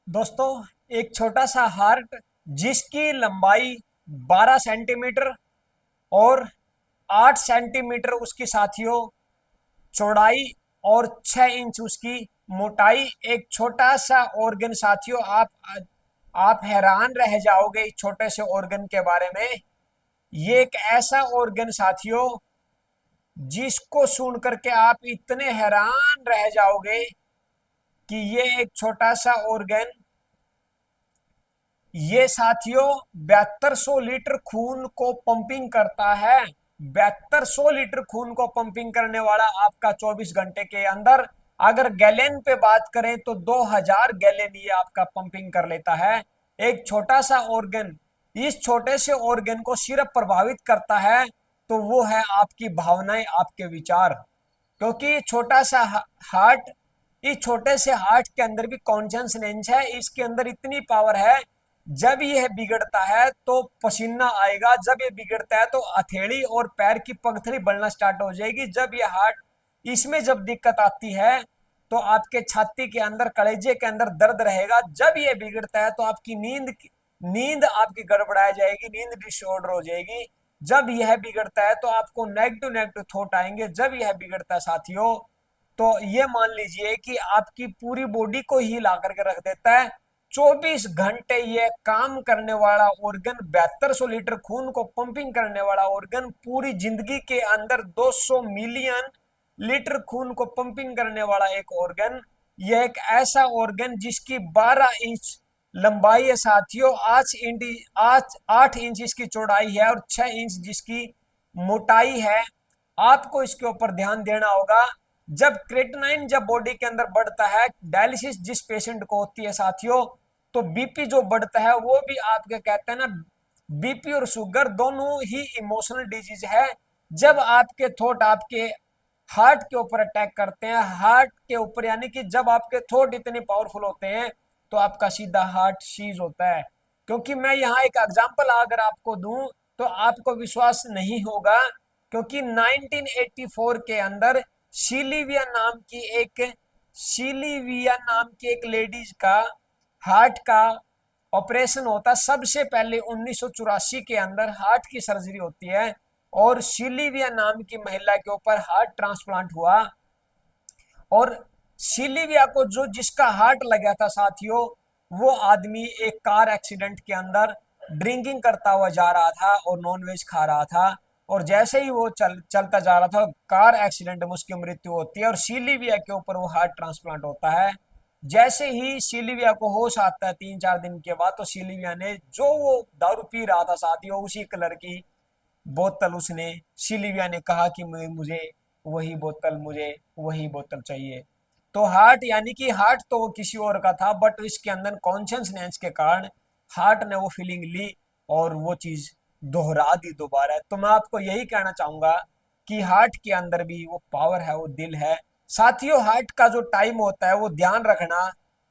दोस्तों, एक छोटा सा हार्ट जिसकी लंबाई 12 सेंटीमीटर और 8 सेंटीमीटर उसकी साथियों चौड़ाई और 6 इंच उसकी मोटाई, एक छोटा सा ऑर्गन साथियों। आप हैरान रह जाओगे इस छोटे से ऑर्गन के बारे में। ये एक ऐसा ऑर्गन साथियों जिसको सुन करके आप इतने हैरान रह जाओगे कि ये एक छोटा सा ऑर्गन, ये साथियों 7200 लीटर खून को पंपिंग करता है। 7200 लीटर खून को पंपिंग करने वाला आपका 24 घंटे के अंदर, अगर गैलेन पे बात करें तो 2000 गैलेन ये आपका पंपिंग कर लेता है। एक छोटा सा ऑर्गन, इस छोटे से ऑर्गन को सिर्फ प्रभावित करता है तो वो है आपकी भावनाएं, आपके विचार। क्योंकि छोटा सा हार्ट, इस छोटे से हार्ट के अंदर भी कॉन्शसनेस है, इसके अंदर इतनी पावर है। जब यह बिगड़ता है तो पसीना आएगा, जब ये बिगड़ता है तो हथेली और पैर की पगथरी बढ़ना स्टार्ट हो जाएगी। जब ये हार्ट, इसमें जब दिक्कत आती है तो आपके छाती के अंदर, कलेजे के अंदर दर्द रहेगा। जब ये बिगड़ता है तो आपकी नींद नींद आपकी गड़बड़ा जाएगी, नींद डिसऑर्डर हो जाएगी। जब यह बिगड़ता है तो आपको नेगेटिव नेगेटिव थॉट आएंगे। जब यह बिगड़ता है साथियों तो ये मान लीजिए कि आपकी पूरी बॉडी को ही ला करके रख देता है। 24 घंटे ये काम करने वाला ऑर्गन, 7200 लीटर खून को पंपिंग करने वाला ऑर्गन, पूरी जिंदगी के अंदर 200 मिलियन लीटर खून को पंपिंग करने वाला एक ऑर्गन। यह एक ऐसा ऑर्गन जिसकी 12 इंच लंबाई है साथियों, 8 इंच इसकी चौड़ाई है और 6 इंच जिसकी मोटाई है। आपको इसके ऊपर ध्यान देना होगा। जब क्रेटिनाइन जब बॉडी के अंदर बढ़ता है, डायलिसिस जिस पेशेंट को होती है साथियों, तो बीपी जो बढ़ता है वो भी आपके कहते हैं ना, बीपी और शुगर दोनों ही इमोशनल डिजीज है। जब आपके थॉट आपके हार्ट के ऊपर अटैक करते हैं, हार्ट के ऊपर, यानी कि जब आपके थॉट इतने पावरफुल होते हैं तो आपका सीधा हार्ट सीज होता है। क्योंकि मैं यहाँ एक एग्जांपल अगर आपको दूं तो आपको विश्वास नहीं होगा। क्योंकि 1984 के अंदर सिलीविया नाम की एक लेडीज का हार्ट का ऑपरेशन होता है। सबसे पहले 1984 के अंदर हार्ट की सर्जरी होती है और सिलीविया नाम की महिला के ऊपर हार्ट ट्रांसप्लांट हुआ। और सिलीविया को जो जिसका हार्ट लगा था साथियों, वो आदमी एक कार एक्सीडेंट के अंदर ड्रिंकिंग करता हुआ जा रहा था और नॉनवेज खा रहा था। और जैसे ही वो चलता जा रहा था, कार एक्सीडेंट में उसकी मृत्यु होती है और सिलीविया के ऊपर वो हार्ट ट्रांसप्लांट होता है। जैसे ही सिलीविया को होश आता है 3-4 दिन के बाद, तो सिलीविया ने जो वो दारू पी रहा था साथियों, उसी कलर की बोतल उसने, सिलीविया ने कहा कि मुझे मुझे वही बोतल चाहिए। तो हार्ट, यानी कि हार्ट तो वो किसी और का था, बट इसके अंदर कॉन्शियसनेस के कारण हार्ट ने वो फीलिंग ली और वो चीज दोहरा दी दोबारा। तो मैं आपको यही कहना चाहूंगा कि हार्ट के अंदर भी वो पावर है, वो दिल है साथियों। हार्ट का जो टाइम होता है वो ध्यान रखना।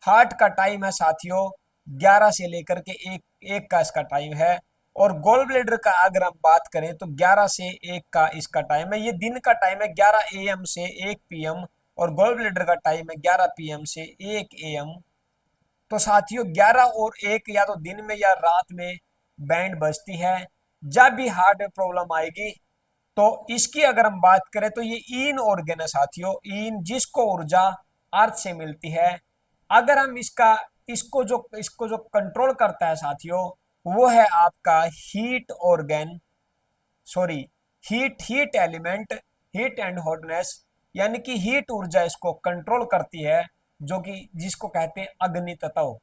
हार्ट का टाइम है साथियों 11 से लेकर के एक एक का इसका टाइम है। और गोल ब्लेडर का अगर हम बात करें तो 11 से 1 का इसका टाइम है। ये दिन का टाइम है 11 AM से 1 PM, और गोल ब्लेडर का टाइम है 11 PM से 1 AM। तो साथियों 11 और 1 या तो दिन में या रात में बैंड बजती है। जब भी हार्ट में प्रॉब्लम आएगी तो इसकी अगर हम बात करें तो ये ईन ऑर्गन है साथियों, ईन जिसको ऊर्जा अर्थ से मिलती है। अगर हम इसको जो कंट्रोल करता है साथियों, वो है आपका heat organ, sorry, heat element, heat and hotness, यानी कि हीट ऊर्जा इसको कंट्रोल करती है, जो कि जिसको कहते हैं अग्नि तत्व।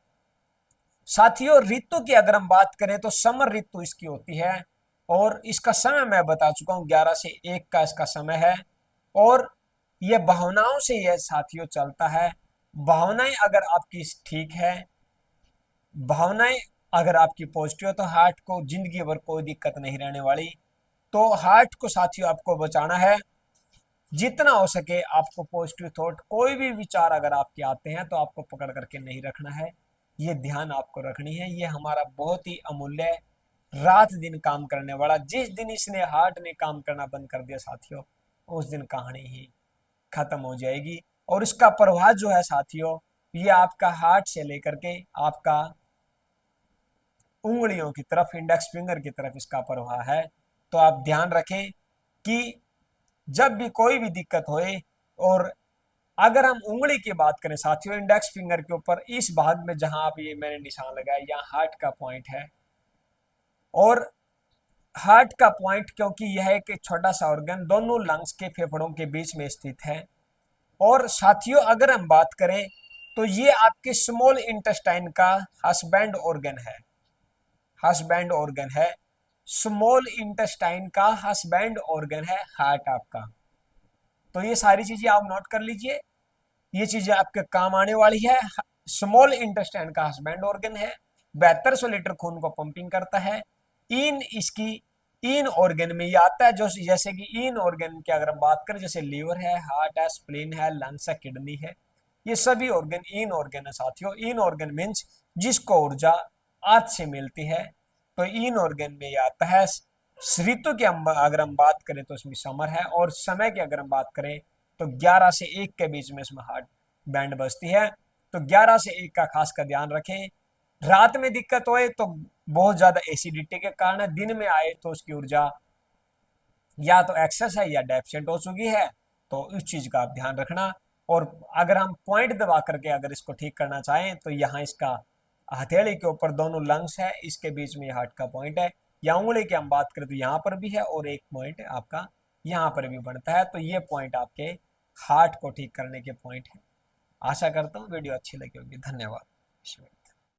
साथियों ऋतु की अगर हम बात करें तो समर ऋतु इसकी होती है और इसका समय मैं बता चुका हूं, 11 से 1 का इसका समय है। और यह भावनाओं से यह साथियों चलता है। भावनाएं अगर आपकी ठीक है, भावनाएं अगर आपकी पॉजिटिव है, तो हार्ट को जिंदगी भर कोई दिक्कत नहीं रहने वाली। तो हार्ट को साथियों आपको बचाना है। जितना हो सके आपको पॉजिटिव थॉट, कोई भी विचार अगर आपके आते हैं तो आपको पकड़ करके नहीं रखना है। ये ध्यान आपको रखनी है। ये हमारा बहुत ही अमूल्य, रात दिन काम करने वाला, जिस दिन इसने हार्ट ने काम करना बंद कर दिया साथियों, उस दिन कहानी ही खत्म हो जाएगी। और इसका प्रभाव जो है साथियों, ये आपका हार्ट से लेकर के आपका उंगलियों की तरफ, इंडेक्स फिंगर की तरफ इसका प्रवाह है। तो आप ध्यान रखें कि जब भी कोई भी दिक्कत होए, और अगर हम उंगली की बात करें साथियों, इंडेक्स फिंगर के ऊपर इस भाग में जहां आप ये मैंने निशान लगाया, यहाँ हार्ट का पॉइंट है। और हार्ट का पॉइंट, क्योंकि यह एक छोटा सा ऑर्गन दोनों लंग्स के फेफड़ों के बीच में स्थित है। और साथियों अगर हम बात करें तो ये आपके स्मॉल इंटेस्टाइन का हस्बैंड ऑर्गन है, हस्बैंड ऑर्गन है, स्मॉल इंटेस्टाइन का हस्बैंड ऑर्गन है हार्ट आपका। तो ये सारी चीजें आप नोट कर लीजिए, ये चीजें आपके काम आने वाली है। स्मॉल इंटेस्टाइन का हस्बैंड ऑर्गन है, 7200 लीटर खून को पंपिंग करता है। इन इसकी इन ऑर्गन में ये आता है, जो जैसे कि इन ऑर्गन की अगर हम बात करें, जैसे लीवर है, हार्ट है, स्प्लीन है, लंग्स है, किडनी है, ये सभी ऑर्गन इन ऑर्गन है साथियों। इन ऑर्गन मीन्स जिसको ऊर्जा अर्थ से मिलती है। तो इन ऑर्गन में ये आता है। ऋतु की अगर हम बात करें तो इसमें समर है, और समय की अगर हम बात करें तो 11 से 1 के बीच में इसमें हार्ट बैंड बजती है। तो 11 से 1 का खास का ध्यान रखें। रात में दिक्कत होए तो बहुत ज्यादा एसिडिटी के कारण, दिन में आए तो उसकी ऊर्जा या तो एक्सेस है या डेफिशिएंट हो चुकी है। तो इस चीज का आप ध्यान रखना। और अगर हम पॉइंट दबा करके अगर इसको ठीक करना चाहें तो यहाँ इसका हथेली के ऊपर दोनों लंग्स है, इसके बीच में हार्ट का पॉइंट है। या उंगली की हम बात करें तो यहाँ पर भी है, और एक पॉइंट आपका यहाँ पर भी बनता है। तो ये पॉइंट आपके हार्ट को ठीक करने के पॉइंट है। आशा करता हूँ वीडियो अच्छी लगी होगी। धन्यवाद।